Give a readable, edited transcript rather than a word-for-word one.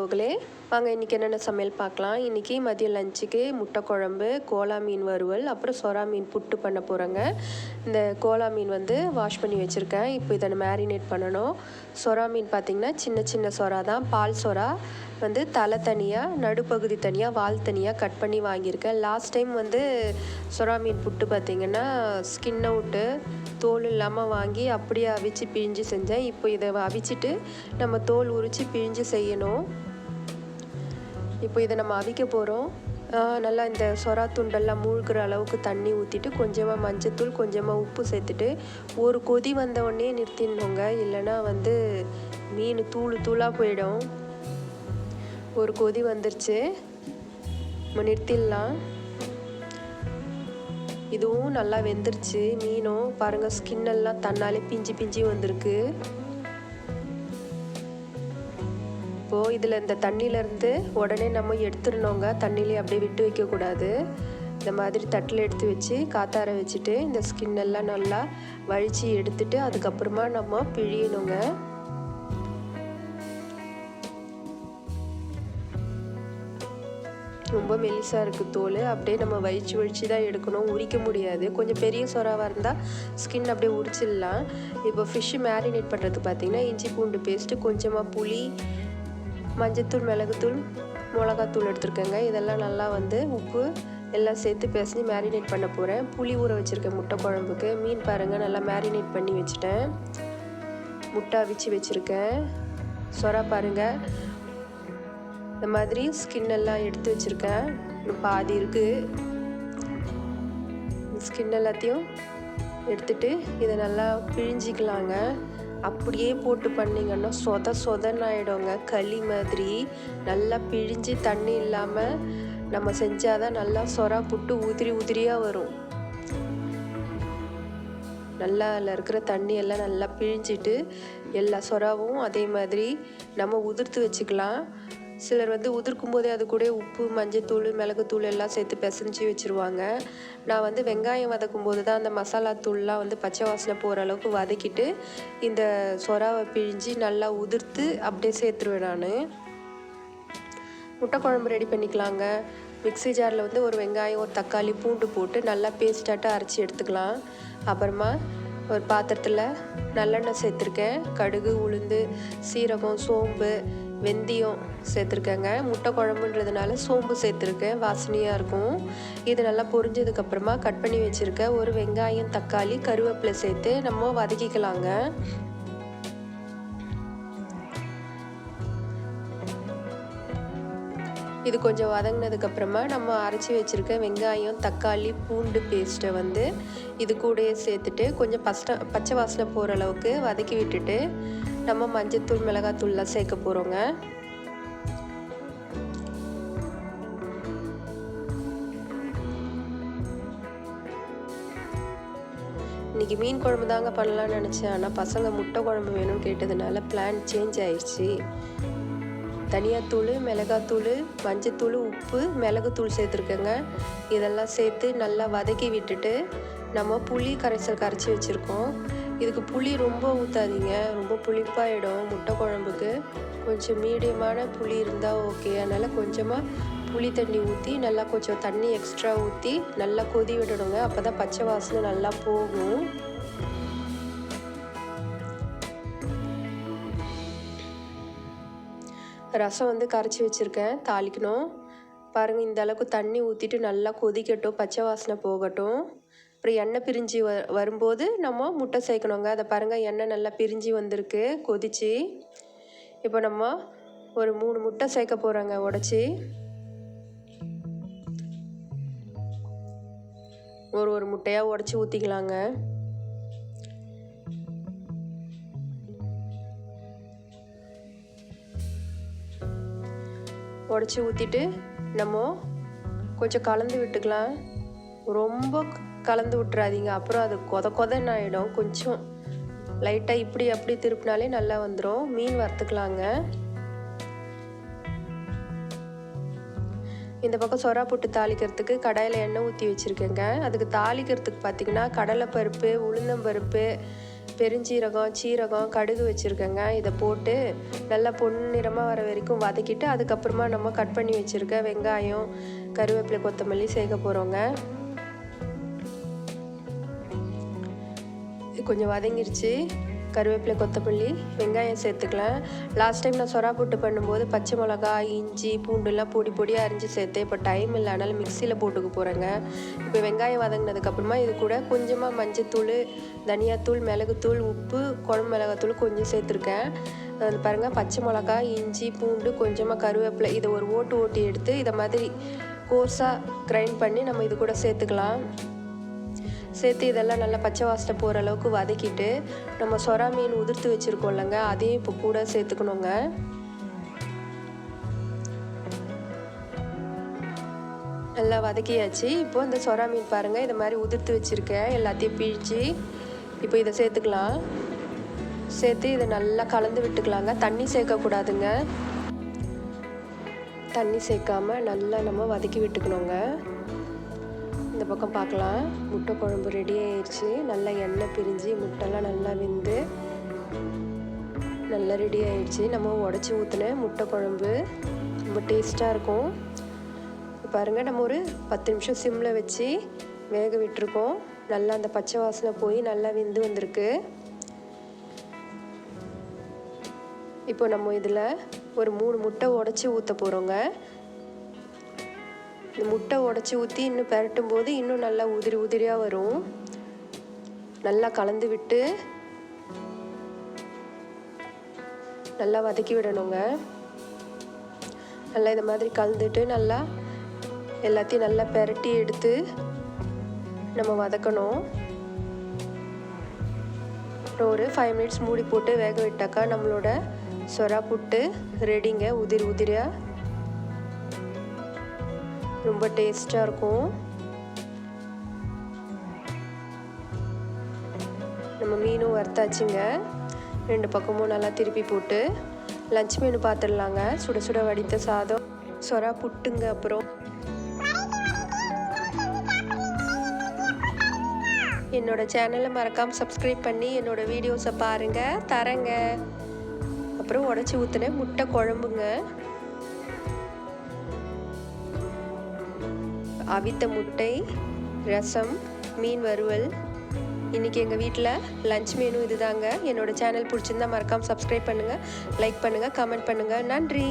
உறவுகளே, வாங்க இன்றைக்கி என்னென்ன சமையல் பார்க்கலாம். இன்றைக்கி மதியம் லஞ்சுக்கு முட்டை குழம்பு, கோலா மீன் வறுவல், அப்புறம் சொரா மீன் புட்டு பண்ண போகிறேங்க. இந்த கோலா மீன் வந்து வாஷ் பண்ணி வச்சுருக்கேன். இப்போ இதை மேரினேட் பண்ணணும். சொரா மீன் பார்த்திங்கன்னா சின்ன சின்ன சொரா தான். பால் சொரா வந்து தலை தனியாக, நடுப்பகுதி தனியாக, வால் தனியாக கட் பண்ணி வாங்கியிருக்கேன். லாஸ்ட் டைம் வந்து சொரா மீன் புட்டு பார்த்திங்கன்னா ஸ்கின் அவுட்டு தோல் இல்லாமல் வாங்கி அப்படியே அவிச்சு பிழிஞ்சு செஞ்சேன். இப்போ இதை அவிச்சிட்டு நம்ம தோல் உரித்து பிழிஞ்சு செய்யணும். இப்போ இதை நம்ம அவிக்க போகிறோம். நல்லா இந்த சொரா துண்டெல்லாம் மூழ்கிற அளவுக்கு தண்ணி ஊற்றிட்டு கொஞ்சமாக மஞ்சத்தூள், கொஞ்சமாக உப்பு சேர்த்துட்டு ஒரு கொதி வந்த உடனே நிறுத்திடணுங்க. இல்லைன்னா வந்து மீன் தூளாக போயிடும். ஒரு கொதி வந்துருச்சு, நம்ம நிறுத்திடலாம். இதுவும் நல்லா வெந்துருச்சு. மீனும் பாருங்கள், ஸ்கின்னெல்லாம் தன்னாலே பிஞ்சு வந்திருக்கு. இப்போது இதில் இந்த தண்ணியிலேருந்து உடனே நம்ம எடுத்துடணுங்க. தண்ணியிலே அப்படியே விட்டு வைக்கக்கூடாது. இந்த மாதிரி தட்டில் எடுத்து வச்சு காத்தார வச்சுட்டு இந்த ஸ்கின்னெல்லாம் நல்லா வழித்து எடுத்துட்டு அதுக்கப்புறமா நம்ம பிழியணுங்க. ரொம்ப மெலிசாக இருக்குது தோல். அப்படியே நம்ம வழித்து தான் எடுக்கணும், உரிக்க முடியாது. கொஞ்சம் பெரிய சொராவாக இருந்தால் ஸ்கின் அப்படியே உரிச்சிடலாம். இப்போ ஃபிஷ்ஷு மேரினேட் பண்ணுறதுக்கு பார்த்திங்கன்னா இஞ்சி பூண்டு பேஸ்ட்டு, கொஞ்சமாக புளி, மஞ்சத்தூள், மிளகுத்தூள், மிளகாத்தூள் எடுத்துருக்கேங்க. இதெல்லாம் நல்லா வந்து உப்பு எல்லாம் சேர்த்து பேசி மேரினேட் பண்ண போகிறேன். புளி ஊற வச்சுருக்கேன் முட்டை குழம்புக்கு. மீன் பாருங்கள் நல்லா மேரினேட் பண்ணி வச்சுட்டேன். முட்டை அவிச்சு வச்சுருக்கேன். சொரா பாருங்கள், இந்த மாதிரி ஸ்கின்னெல்லாம் எடுத்து வச்சுருக்கேன். பாதி இருக்குது. ஸ்கின் எல்லாத்தையும் எடுத்துட்டு இதை நல்லா பிழிஞ்சிக்கலாங்க. அப்படியே போட்டு பண்ணிங்கன்னா சொதன்னு ஆகிடுங்க, களி மாதிரி. நல்லா பிழிஞ்சு தண்ணி இல்லாமல் நம்ம செஞ்சால் தான் நல்லா சொரா புட்டு உதிரியாக வரும். நல்லா அதில் இருக்கிற தண்ணியெல்லாம் நல்லா பிழிஞ்சிட்டு எல்லா சொராவும் அதே மாதிரி நம்ம உதிர்த்து வச்சுக்கலாம். சிலர் வந்து உதிர்க்கும் போதே அது கூட உப்பு, மஞ்சத்தூள், மிளகுத்தூள் எல்லாம் சேர்த்து பிசைஞ்சு வச்சுருவாங்க. நான் வந்து வெங்காயம் வதக்கும் போது தான் அந்த மசாலா தூள்லாம் வந்து பச்சை வாசனை போகிற அளவுக்கு வதக்கிட்டு இந்த சொராவை பிழிஞ்சு நல்லா உதிர்த்து அப்படியே சேர்த்துருவேன் நான். முட்டை குழம்பு ரெடி பண்ணிக்கலாங்க. மிக்ஸி ஜாரில் வந்து ஒரு வெங்காயம், ஒரு தக்காளி, பூண்டு போட்டு நல்லா பேஸ்டாட்டு அரைச்சி எடுத்துக்கலாம். அப்புறமா ஒரு பாத்திரத்தில் நல்லெண்ணெய் சேர்த்துருக்கேன். கடுகு, உளுந்து, சீரகம், சோம்பு, வெந்தயம் சேர்த்துருக்கேங்க. முட்டை குழம்புன்றதுனால சோம்பு சேர்த்துருக்கேன், வாசனையாக இருக்கும். இது நல்லா பொரிஞ்சதுக்கப்புறமா கட் பண்ணி வச்சுருக்க ஒரு வெங்காயம், தக்காளி, கருவேப்பிலை சேர்த்து நம்ம வதக்கிக்கலாங்க. இது கொஞ்சம் வதங்கினதுக்கப்புறமா நம்ம அரைச்சி வச்சுருக்க வெங்காயம், தக்காளி, பூண்டு பேஸ்ட்டை வந்து இது கூடயே சேர்த்துட்டு கொஞ்சம் பச்சை வாசனை போகிற அளவுக்கு வதக்கி விட்டுட்டு நம்ம மஞ்சத்தூள், மிளகாத்தூள்லாம் சேர்க்க போகிறோங்க. இன்றைக்கி மீன் குழம்பு தாங்க பண்ணலான்னு நினச்சேன். ஆனால் பசங்க முட்டை குழம்பு வேணும்னு கேட்டதுனால பிளான் சேஞ்ச் ஆயிடுச்சு. தனியாத்தூள், மிளகாத்தூள், மஞ்சத்தூள், உப்பு, மிளகுத்தூள் சேர்த்துருக்கேங்க. இதெல்லாம் சேர்த்து நல்லா வதக்கி விட்டுட்டு நம்ம புளி கரைசல் கரைச்சி வச்சுருக்கோம். இதுக்கு புளி ரொம்ப ஊற்றாதீங்க, ரொம்ப புளிப்பாயிடும் முட்டை குழம்புக்கு. கொஞ்சம் மீடியமான புளி இருந்தால் ஓகே. அதனால் கொஞ்சமாக புளி தண்ணி ஊற்றி நல்லா கொஞ்சம் தண்ணி எக்ஸ்ட்ரா ஊற்றி நல்லா கொதி விடணுங்க. அப்போ தான் பச்சை வாசனை நல்லா போகும். ரசம் வந்து கரைச்சி வச்சுருக்கேன், தாளிக்கணும். பாருங்கள், இந்த அளவுக்கு தண்ணி ஊற்றிட்டு நல்லா கொதிக்கட்டும், பச்சை வாசனை போகட்டும். அப்புறம் எண்ணெய் பிரிஞ்சு வரும்போது நம்ம முட்டை சேர்க்கணுங்க. அதை பாருங்கள், எண்ணெய் நல்லா பிரிஞ்சு வந்திருக்கு கொதிச்சு. இப்போ நம்ம ஒரு 3 முட்டை சேர்க்க போகிறோங்க உடச்சி. ஒரு முட்டையாக உடச்சி ஊற்றிக்கலாங்க. உடச்சி ஊற்றிட்டு நம்ம கொஞ்சம் கலந்து விட்டுக்கலாம். ரொம்ப கலந்து விட்டுறாதீங்க, அப்புறம் அது கொதன்னு ஆகிடும். கொஞ்சம் லைட்டாக இப்படி அப்படி திருப்பினாலே நல்லா வந்துடும். மீன் வறுத்துக்கலாங்க. இந்த பக்கம் சொரா புட்டு தாளிக்கிறதுக்கு கடாயில் எண்ணெய் ஊற்றி வச்சுருக்கேங்க. அதுக்கு தாளிக்கிறதுக்கு பார்த்திங்கன்னா கடலைப்பருப்பு, உளுந்தம்பருப்பு, பெருஞ்சீரகம், சீரகம், கடுகு வச்சுருக்கேங்க. இதை போட்டு நல்லா பொன்னிறமாக வர வரைக்கும் வதக்கிட்டு அதுக்கப்புறமா நம்ம கட் பண்ணி வச்சுருக்க வெங்காயம், கருவேப்பிலை, கொத்தமல்லி சேர்க்க போகிறோங்க. கொஞ்சம் வதங்கிருச்சு. கருவேப்பிலை, கொத்தமல்லி, வெங்காயம் சேர்த்துக்கலாம். லாஸ்ட் டைம் நான் சொரா புட்டு பண்ணும்போது பச்சை மிளகாய், இஞ்சி, பூண்டுலாம் பொடியாக அரிஞ்சு சேர்த்தேன். இப்போ டைம் இல்லை, அதனால் மிக்சியில் போட்டுக்க போகிறேங்க. இப்போ வெங்காயம் வதங்கினதுக்கப்புறமா இது கூட கொஞ்சமாக மஞ்சத்தூள், தனியாத்தூள், மிளகுத்தூள், உப்பு, குழம்பு மிளகாத்தூள் கொஞ்சம் சேர்த்துருக்கேன். அது பாருங்கள், பச்சை மிளகாய், இஞ்சி, பூண்டு, கொஞ்சமாக கருவேப்பிலை, இதை ஒரு ஓட்டி எடுத்து இதை மாதிரி கோர்ஸாக கிரைண்ட் பண்ணி நம்ம இது கூட சேர்த்துக்கலாம். சேர்த்து இதெல்லாம் நல்லா பச்சை வாசனை போகிற அளவுக்கு வதக்கிட்டு நம்ம சொரா மீன் உதிர்த்து வச்சுருக்கோம் இல்லைங்க, அதையும் இப்போ கூட சேர்த்துக்கணுங்க. நல்லா வதக்கியாச்சு. இப்போ இந்த சொரா மீன் பாருங்கள், இதை மாதிரி உதிர்த்து வச்சுருக்கேன். எல்லாத்தையும் பிழிச்சு இப்போ இதை சேர்த்துக்கலாம். சேர்த்து இதை நல்லா கலந்து விட்டுக்கலாங்க. தண்ணி சேர்க்கக்கூடாதுங்க. தண்ணி சேர்க்காம நல்லா நம்ம வதக்கி விட்டுக்கணுங்க. இந்த பக்கம் பார்க்கலாம், முட்டை குழம்பு ரெடி ஆயிடுச்சு. நல்லா எண்ணெய் பிரிஞ்சு முட்டைலாம் நல்லா வெந்து நல்லா ரெடி ஆயிடுச்சு. நம்ம உடச்சி ஊற்றின முட்டை குழம்பு ரொம்ப டேஸ்ட்டாக இருக்கும். பாருங்கள், நம்ம ஒரு 10 நிமிஷம் சிம்மில் வச்சு வேக விட்டுருக்கோம். நல்லா அந்த பச்சை வாசனை போய் நல்லா வெந்து வந்திருக்கு. இப்போ நம்ம இதில் ஒரு 3 முட்டை உடச்சி ஊற்ற போகிறோங்க. இந்த முட்டை உடச்சி ஊற்றி இன்னும் பெரட்டும் போது இன்னும் நல்லா உதிரியாக வரும். நல்லா கலந்து விட்டு நல்லா வதக்கி விடணுங்க. நல்லா இந்த மாதிரி கலந்துட்டு நல்லா எல்லாத்தையும் நல்லா பெரட்டி எடுத்து நம்ம வதக்கணும். அப்புறம் ஒரு 5 மினிட்ஸ் மூடி போட்டு வேக விட்டாக்கா நம்மளோட சொரா புட்டு ரெடிங்க. உதிரியாக ரொம்ப டேஸ்ட்டாக இருக்கும். நம்ம மீனும் வறுத்தாச்சுங்க. 2 பக்கமும் நல்லா திருப்பி போட்டு லஞ்ச் மெனு பார்த்துடலாங்க. சுட சுட வடித்த சாதம், சொரா புட்டுங்க. அப்புறம் என்னோட சேனலை மறக்காமல் சப்ஸ்கிரைப் பண்ணி என்னோடய வீடியோஸை பாருங்கள், தரேங்க. அப்புறம் உடச்சி ஊற்றின முட்டை குழம்புங்க, அவித்த முட்டை, ரசம், மீன் வறுவல். இன்றைக்கி எங்கள் வீட்டில் லஞ்ச் மெனு இதுதாங்க. என்னோடய சேனல் பிடிச்சிருந்தா மறக்காமல் சப்ஸ்கிரைப் பண்ணுங்கள், லைக் பண்ணுங்கள், கமெண்ட் பண்ணுங்கள். நன்றி.